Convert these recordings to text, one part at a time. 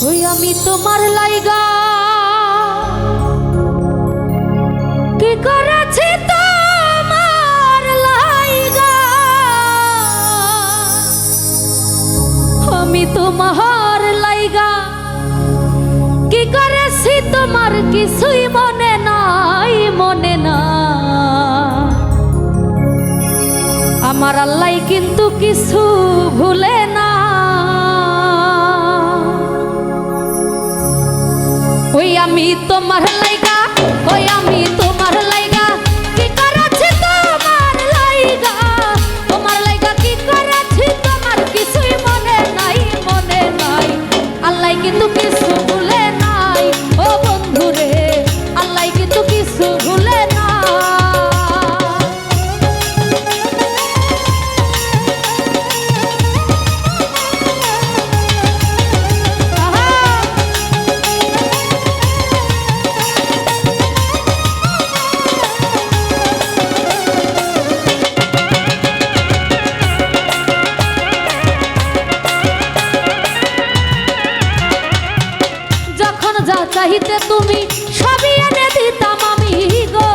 ওই আমি তোমার লাইগা কি করেছি তোমার লাইগা, আমি তোমার লাইগা কি করেছি তোমার কিছুই মনে নাই, মনে না। আমার আল্লাহ কিন্তু কিছু ভুলে না। ওই আমি তোমার লাইগা, ওই আমি তোমার লাইগা কি করেছি তোমার লাইগা, তোমার লাইগা কি করেছি তোমার কিছুই মনে নাই, মনে নাই। আল্লাহ কিন্তু কিছু ভুলে নাই, ও বন্ধু রে, আল্লাহ কিন্তু কিছু ভুলে না। যা চাইতে তুমি সবই এনে দিতাম আমি গো,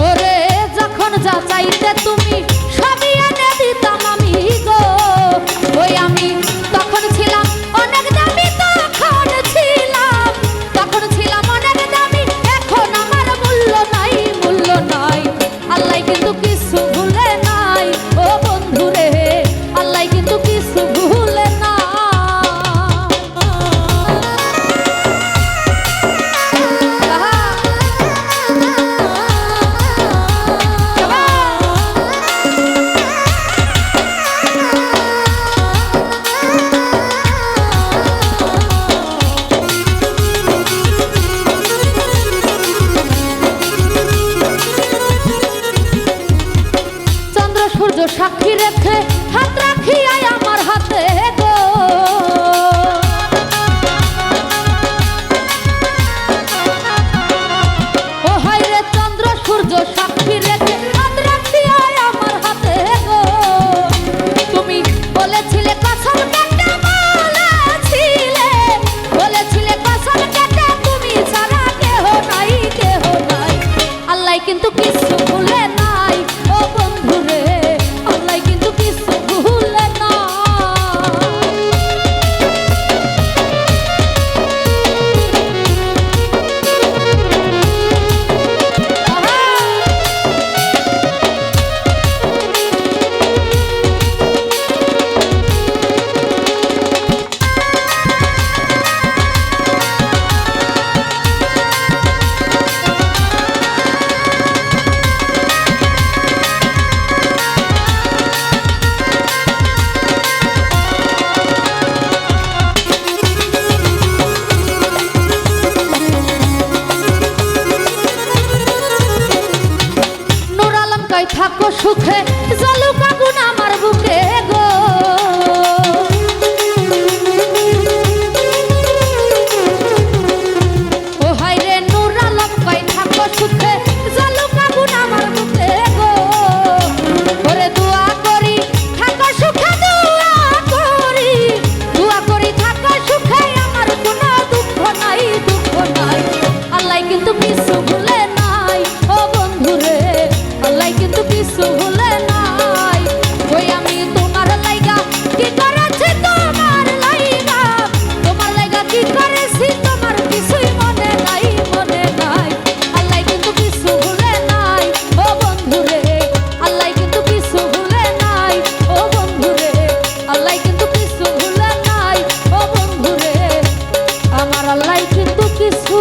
ওরে যখন যা চাইতে তুমি সবই এনে দিতাম আমি গো। ওই আমি তখন ছিলাম অনেক দামি, তখন ছিলাম অনেক দামি, এখন আমার মূল্য নাই, মূল্য নাই। আল্লাহ কিন্তু কিছু ভুলে নাই, ও বন্ধু রে, আল্লাহ কিন্তু কিছু ভুলে না। চন্দ্র সূর্য সাক্ষী রেখে হাত রাখিয়াই আমার হাতে গো, ও হায় রে চন্দ্র সূর্য সাক্ষী রেখে হাত রাখিয়াই আমার হাতে গো। তুমি বলেছিলে কসম কেটে, বলেছিলে কসম কেটে, তুমি ছাড়া কেহ নাই, কেহ নাই। আল্লাহ কিন্তু কিছু ভুলে নাই, ও বন্ধু রে, আল্লাহ কিন্তু কিছু ভুলে না। থাকো সুখে জলুক আগুন আমার বুকে গো, ও হায় রে নূর আলম কই থাকো সুখে জলুক আগুন আমার বুকে গো। ওরে দোয়া করি থাকো সুখে, দোয়া করি থাকো সুখে, আমার কোনো দুঃখ নাই, দুঃখ নাই। আল্লাহ কিন্তু কিছু ভুলে নাই, ও বন্ধু রে, আল্লাহ কিন্তু কিছু ভুলে নাই। ওই আমি তোমার লাইগা কি করেছি তোমার লাইগা, তোমার লাইগা কি করেছি তোমার কিছুই মনে নাই, মনে নাই। আল্লাহ কিন্তু কিছু ভুলে নাই, ও বন্ধু রে, আল্লাহ কিন্তু কিছু ভুলে নাই, ও বন্ধু রে, আল্লাহ কিন্তু কিছু ভুলে নাই, ও বন্ধু রে, আমার আল্লাহ কিন্তু কিছু